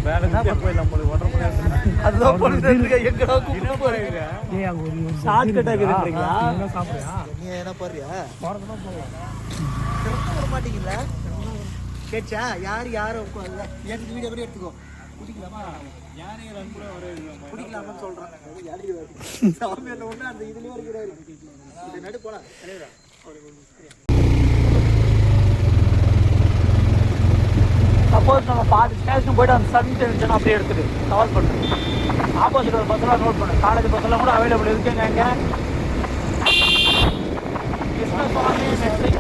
பேலன்ஸே போயிடலாம் நம்மளுக்கு ஒன்றரை மணி நேரம் அதுதான் போடுறீங்க எங்கடா கூப்பிட்டு போறீங்க ஷார்ட் கட் ஆகுறீங்களா என்ன சாப்பிடுறியா நீ என்ன போறியா போறதுதான் போகலாம் வர மாட்டீங்களா கேச்சா யாரும் எனக்கு வீடியோ கூட எடுத்துக்கோ குடிக்கலாமா யானே ரன் கூட வர குடிக்கலாமான்னு சொல்றேன் சாமியால ஒண்ணு அந்த இதுலயே இருக்கிறாரு இது நடு போலாம் தலைவரா சப்போஸ் நம்ம பாதி ஸ்டேஷன் போய்ட்டு அந்த சர்வீஸ் இருந்துச்சுன்னா அப்படியே எடுத்துட்டு கவர் பண்ணுறேன் ஆப்போசிட் ஒரு பஸ்ஸெல்லாம் நோட் பண்ணு காலேஜ் பஸ்ஸெல்லாம் கூட அவைலபிள் இருக்குங்க இங்கே கிருஷ்ணசுவாமி மெட்ரிக்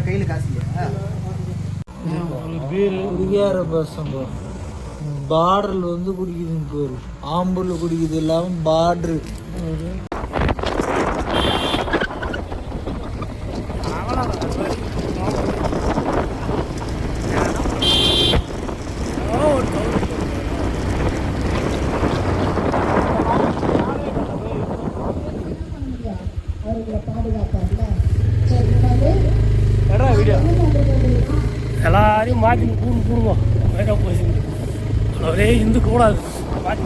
கையில் காசு இல்லையா குடிக்கார பசங்க பார்டர்ல வந்து குடிக்குதுங்க பேரு ஆம்பூர்ல குடிக்குது இல்லாம பார்டரு எல்லாரையும் மாற்றி கூடுவோம் வேற போய் ஒரே இந்து கூடாது மாற்றி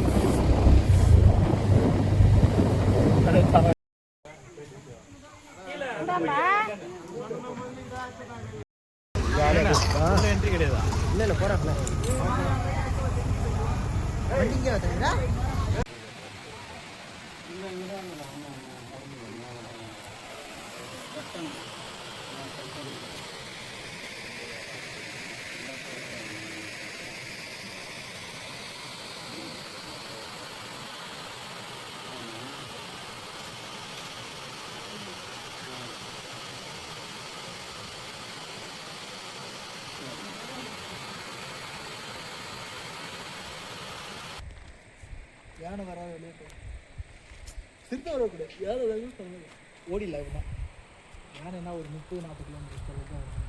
என்ட்ரி கிடையாதா இல்லை போறாங்களா யானை வராது வெளியே போய் திருத்த வரக்கூடாது யானை ஓடிடல அப்படின்னா யானைன்னா ஒரு 30-40 கிலோமீட்டர்